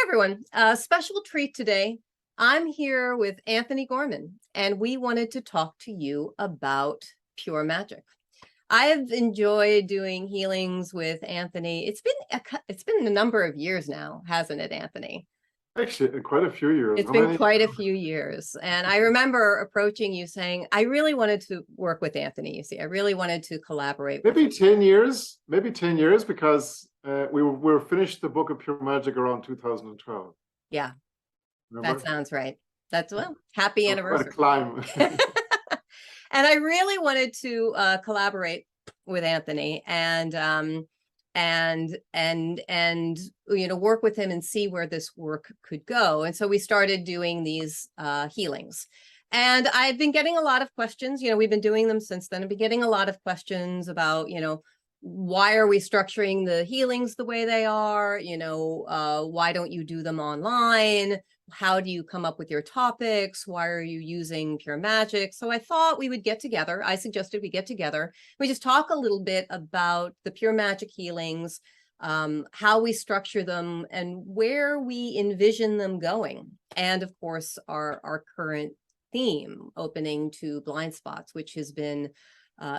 Everyone, a special treat today. I'm here with Anthony Gorman, and we wanted to talk to you about pure magic. I've enjoyed doing healings with Anthony. It's been a number of years now, hasn't it, Anthony? Actually, quite a few years. It's been quite a few years. And I remember approaching you saying, I really wanted to work with Anthony. You see, I really wanted to collaborate with Maybe 10 years, because we were finished the book of Pure Magic around 2012. Yeah, Remember? that sounds right. Happy So anniversary. quite a climb. And I really wanted to collaborate with Anthony and work with him and see where this work could go. And so we started doing these healings. And I've been getting a lot of questions. We've been doing them since then. I've been getting a lot of questions about, why are we structuring the healings the way they are? Why don't you do them online? How do you come up with your topics? Why are you using pure magic? So I thought we would get together. I suggested we get together. We just talk a little bit about the pure magic healings, how we structure them, and where we envision them going. And of course, our current theme, opening to blind spots, which has been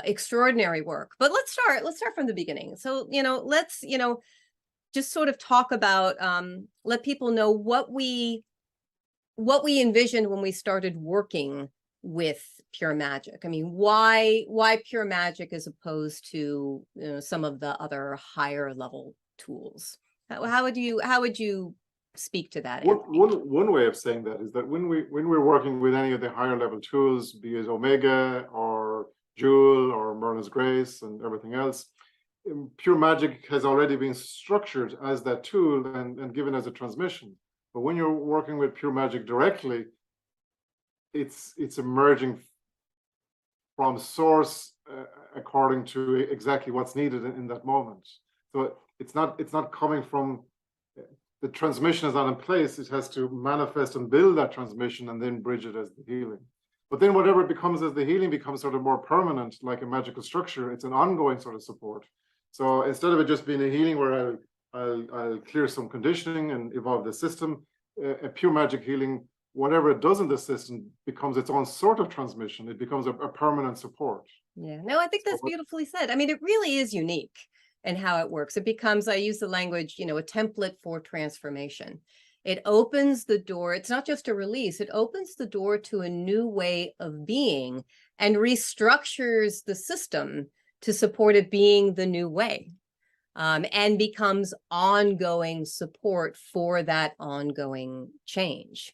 extraordinary work. But let's start from the beginning. So, let's, just sort of talk about, let people know what we envisioned when we started working with pure magic. I mean, why pure magic as opposed to some of the other higher level tools? How would you speak to that? One way of saying that is that when we're working with any of the higher level tools, be it Omega or Jewel or Merlin's Grace and everything else, pure magic has already been structured as that tool and given as a transmission. But when you're working with pure magic directly, it's emerging from source according to exactly what's needed in that moment. So it's not coming from the transmission is not in place. It has to manifest and build that transmission and then bridge it as the healing. But then whatever it becomes as the healing becomes sort of more permanent, like a magical structure. It's an ongoing sort of support. So instead of it just being a healing where I'll clear some conditioning and evolve the system, a pure magic healing, whatever it does in the system becomes its own sort of transmission. It becomes a permanent support. Yeah, no, I think that's beautifully said. I mean, it really is unique in how it works. It becomes, I use the language, a template for transformation. It opens the door. It's not just a release. It opens the door to a new way of being and restructures the system to support it being the new way, and becomes ongoing support for that ongoing change.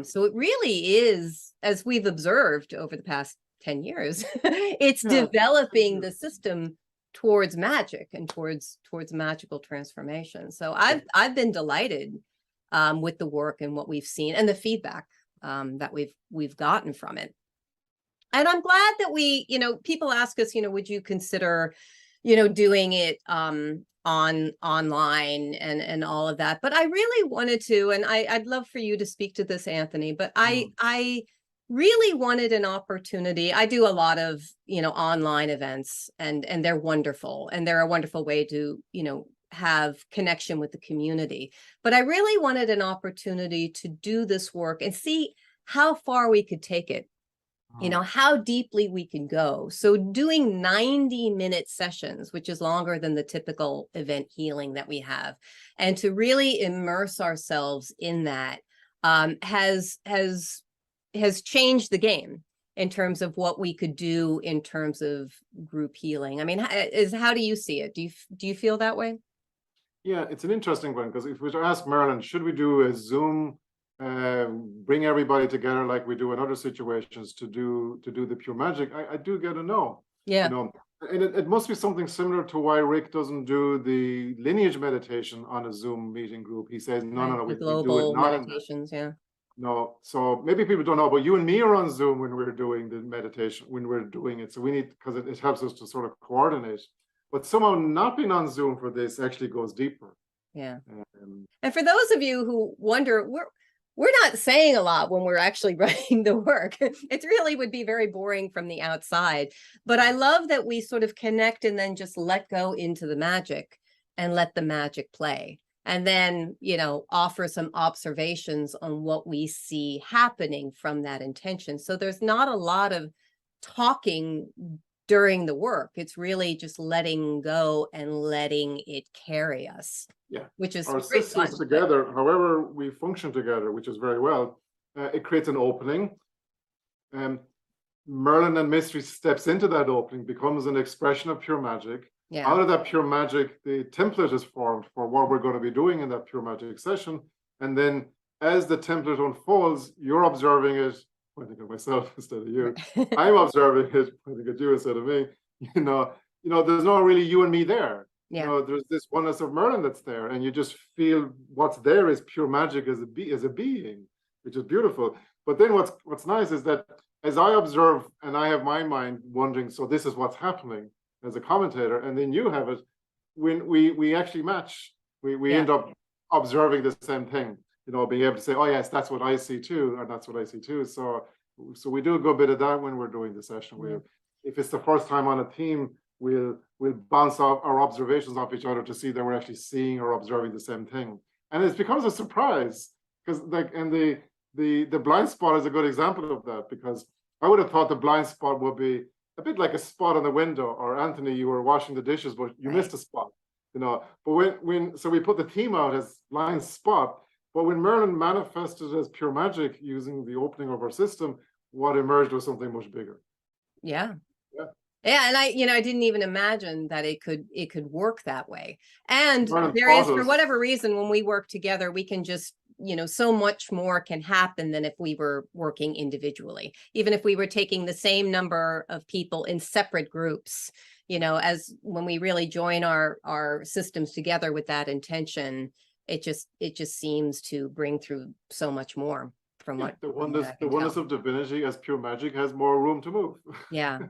So it really is, as we've observed over the past 10 years, it's developing the system towards magic and towards magical transformation. So I've been delighted with the work and what we've seen and the feedback that we've gotten from it. And I'm glad that people ask us, would you consider, doing it online and all of that. But I really wanted to, and I'd love for you to speak to this, Anthony, but I really wanted an opportunity. I do a lot of, online events and they're wonderful. And they're a wonderful way to, have connection with the community. But I really wanted an opportunity to do this work and see how far we could take it, how deeply we can go. So doing 90-minute sessions, which is longer than the typical event healing that we have, and to really immerse ourselves in that has changed the game in terms of what we could do in terms of group healing. I mean, how do you see it? Do you feel that way? Yeah, it's an interesting one, because if we were to ask Marilyn, should we do a Zoom, bring everybody together like we do in other situations to do the pure magic, I do get a no. Yeah. And it must be something similar to why Rick doesn't do the lineage meditation on a Zoom meeting group. He says, no, we do it not meditations, yeah. No, so maybe people don't know, but you and me are on Zoom when we're doing the meditation, when we're doing it. So we need, because it helps us to sort of coordinate. But somehow not being on Zoom for this actually goes deeper. Yeah. And for those of you who wonder, we're not saying a lot when we're actually writing the work. It really would be very boring from the outside. But I love that we sort of connect and then just let go into the magic and let the magic play. and then, offer some observations on what we see happening from that intention. So there's not a lot of talking during the work. It's really just letting go and letting it carry us. Yeah. Which is Our great fun. systems together, however we function together, which is very well, it creates an opening. Merlin and Mystery steps into that opening, becomes an expression of pure magic. Yeah. Out of that pure magic, the template is formed for what we're going to be doing in that pure magic session. And then as the template unfolds, you're observing it, pointing at myself instead of you. I'm observing it, pointing at you instead of me. There's no really you and me there. Yeah. There's this oneness of Merlin that's there, and you just feel what's there is pure magic as a being, which is beautiful. But then what's nice is that as I observe and I have my mind wondering, so this is what's happening as a commentator, and then you have it, when we actually match, we end up observing the same thing, being able to say, oh yes, that's what I see too, or that's what I see too. So we do a good bit of that when we're doing the session. If it's the first time on a theme, we'll bounce off our observations off each other to see that we're actually seeing or observing the same thing, and it becomes a surprise, because the blind spot is a good example of that, because I would have thought the blind spot would be a bit like a spot on the window, or Anthony, you were washing the dishes, but you missed a spot, But so we put the theme out as blind spot, but when Merlin manifested as pure magic using the opening of our system, what emerged was something much bigger. Yeah. And I didn't even imagine that it could work that way. And there is, for whatever reason, when we work together, we can just, so much more can happen than if we were working individually. Even if we were taking the same number of people in separate groups, as when we really join our systems together with that intention, it just seems to bring through so much more. From what the oneness of divinity as pure magic has more room to move. Yeah,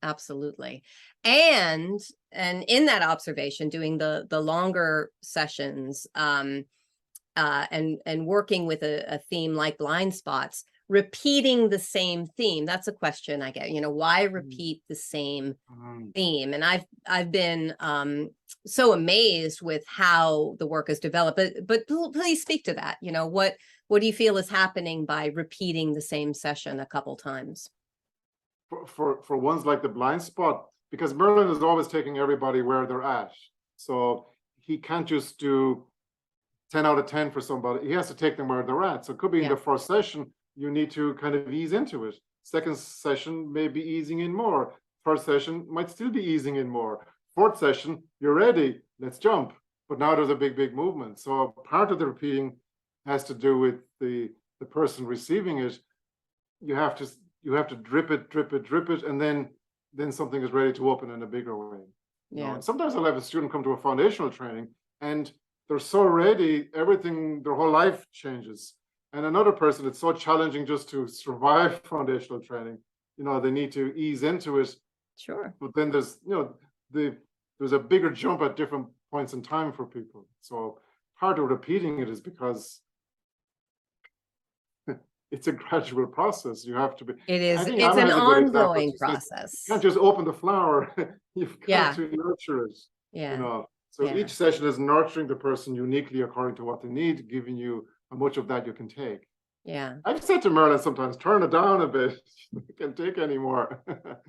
absolutely. And in that observation, doing the longer sessions, and working with a theme like blind spots, repeating the same theme. That's a question I get. Why repeat the same theme? And I've been so amazed with how the work is developed. But please speak to that. What do you feel is happening by repeating the same session a couple times? For ones like the blind spot, because Merlin is always taking everybody where they're at. So he can't just do 10 out of 10 for somebody. He has to take them where they're at. So it could be in the first session, you need to kind of ease into it. Second session, maybe easing in more. Third session might still be easing in more. Fourth session, you're ready, let's jump. But now there's a big movement. So part of the repeating has to do with the person receiving it. You have to drip it, and then something is ready to open in a bigger way. Sometimes I'll have a student come to a foundational training and they're so ready, everything, their whole life changes. And another person, it's so challenging just to survive foundational training. They need to ease into it. Sure. But then there's there's a bigger jump at different points in time for people. So part of repeating it is because it's a gradual process. You have to be. It is. It's an ongoing process. You can't just open the flower. You've got to nurture it. Yeah. So each session is nurturing the person uniquely according to what they need, giving you how much of that you can take. Yeah. I've said to Merlin sometimes, turn it down a bit. You can't take any more.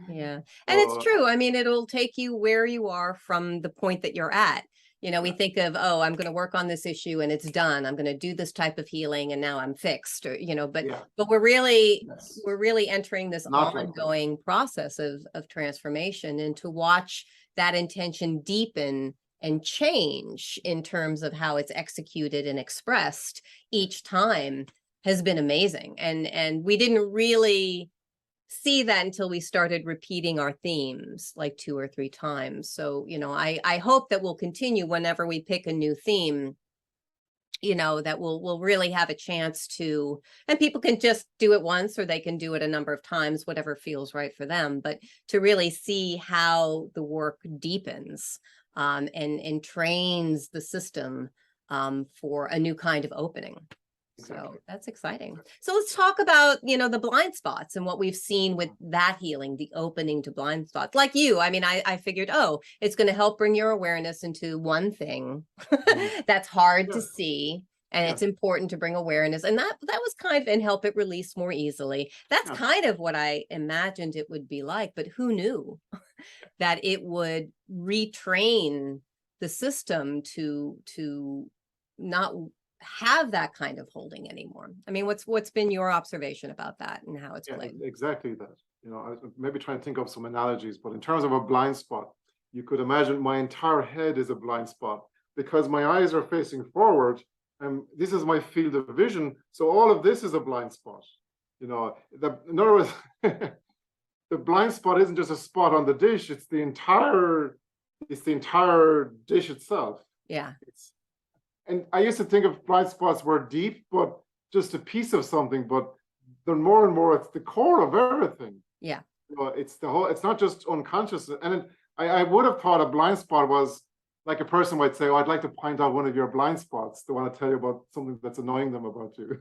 Yeah. And it's true. I mean, it'll take you where you are from the point that you're at. We think of, oh, I'm going to work on this issue and it's done. I'm going to do this type of healing and now I'm fixed. Or, but we're really entering this ongoing process of transformation, and to watch that intention deepen and change in terms of how it's executed and expressed each time has been amazing. And we didn't really see that until we started repeating our themes like 2 or 3 times. So, I hope that we'll continue whenever we pick a new theme, that we'll really have a chance to, and people can just do it once or they can do it a number of times, whatever feels right for them, but to really see how the work deepens and trains the system for a new kind of opening. So Exactly. that's exciting. So let's talk about, the blind spots and what we've seen with that healing, the opening to blind spots. Like you, I mean, I figured, oh, it's going to help bring your awareness into one thing that's hard to Yeah. see. And Yeah. it's important to bring awareness. And that was kind of, and help it release more easily. That's Yeah. kind of what I imagined it would be like, but who knew that it would retrain the system to not have that kind of holding anymore. I mean, what's been your observation about that and how it's Yeah, played? exactly that. I was maybe trying to think of some analogies, but in terms of a blind spot, you could imagine my entire head is a blind spot because my eyes are facing forward and this is my field of vision. So all of this is a blind spot. In other words, the blind spot isn't just a spot on the dish, it's the entire dish itself. Yeah. And I used to think of blind spots were deep, but just a piece of something, but then more and more, it's the core of everything. Yeah. It's the whole, it's not just unconscious. And I would have thought a blind spot was like a person might say, oh, I'd like to point out one of your blind spots. They want to tell you about something that's annoying them about you,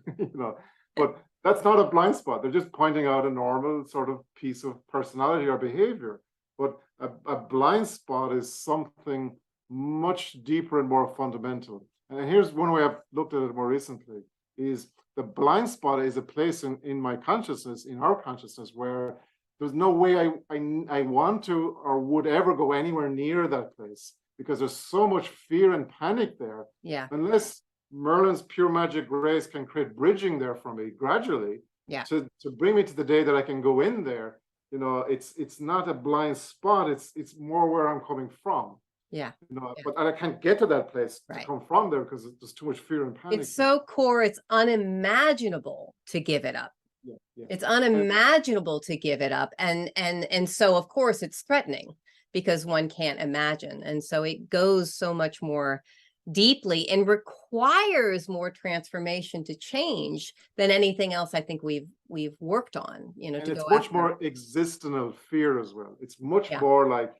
but that's not a blind spot. They're just pointing out a normal sort of piece of personality or behavior. But a blind spot is something much deeper and more fundamental. And here's one way I've looked at it more recently is the blind spot is a place in my consciousness, in our consciousness, where there's no way I want to or would ever go anywhere near that place because there's so much fear and panic there. Yeah. Unless Merlin's pure magic grace can create bridging there for me gradually to bring me to the day that I can go in there, it's not a blind spot, it's more where I'm coming from. Yeah. But I can't get to that place to Right. come from there because there's too much fear and panic. It's so core, it's unimaginable to give it up. Yeah. It's unimaginable to give it up. And so of course it's threatening because one can't imagine. And so it goes so much more deeply and requires more transformation to change than anything else I think we've worked on, And to it's go much after. more existential fear as well. It's much more like,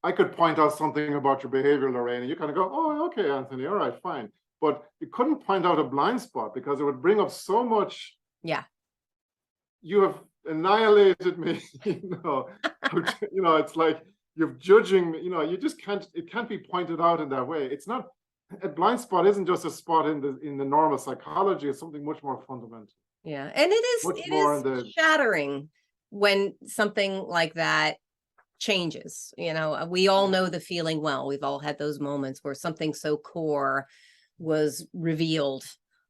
I could point out something about your behavior, Lorraine, and you kind of go, oh, okay, Anthony, all right, fine. But you couldn't point out a blind spot because it would bring up so much. Yeah. You have annihilated me, it's like you're judging me, you just can't, it can't be pointed out in that way. It's not, a blind spot isn't just a spot in the normal psychology, it's something much more fundamental. Yeah. And it is shattering when something like that changes. We all know the feeling well. We've all had those moments where something so core was revealed,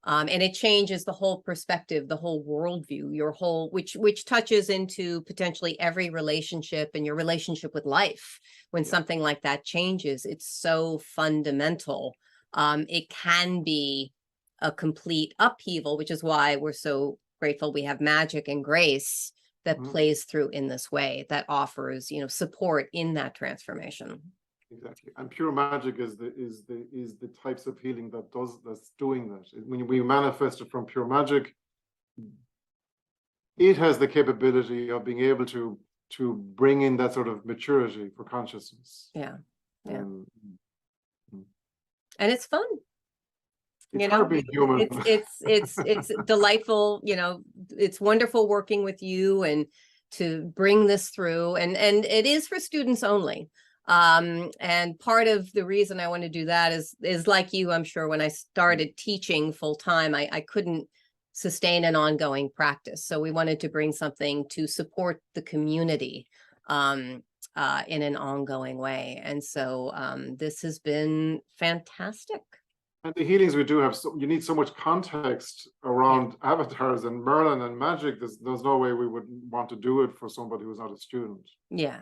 and it changes the whole perspective, the whole worldview, your whole, which touches into potentially every relationship and your relationship with life. When something like that changes, it's so fundamental. It can be a complete upheaval, which is why we're so grateful we have magic and grace that plays through in this way, that offers, support in that transformation. Exactly. And pure magic is the types of healing that's doing that. When we manifest it from pure magic, it has the capability of being able to bring in that sort of maturity for consciousness. Yeah. And it's fun. Being human. It's delightful, it's wonderful working with you and to bring this through, and it is for students only. And part of the reason I want to do that is like you, I'm sure when I started teaching full time, I couldn't sustain an ongoing practice. So we wanted to bring something to support the community in an ongoing way. And so this has been fantastic. And the healings we do have, you need so much context around avatars and Merlin and magic. There's no way we would want to do it for somebody who's not a student. Yeah.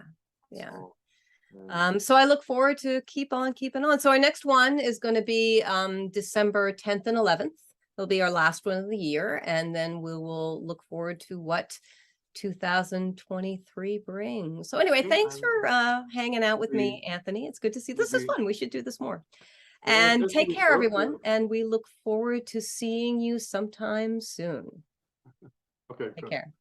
So I look forward to keep on keeping on. So our next one is going to be December 10th and 11th. It'll be our last one of the year, and then we will look forward to what 2023 brings. So anyway, thanks for hanging out with me, Anthony. It's good to see. This is fun. We should do this more. And take care, everyone. And we look forward to seeing you sometime soon. Okay. Take care.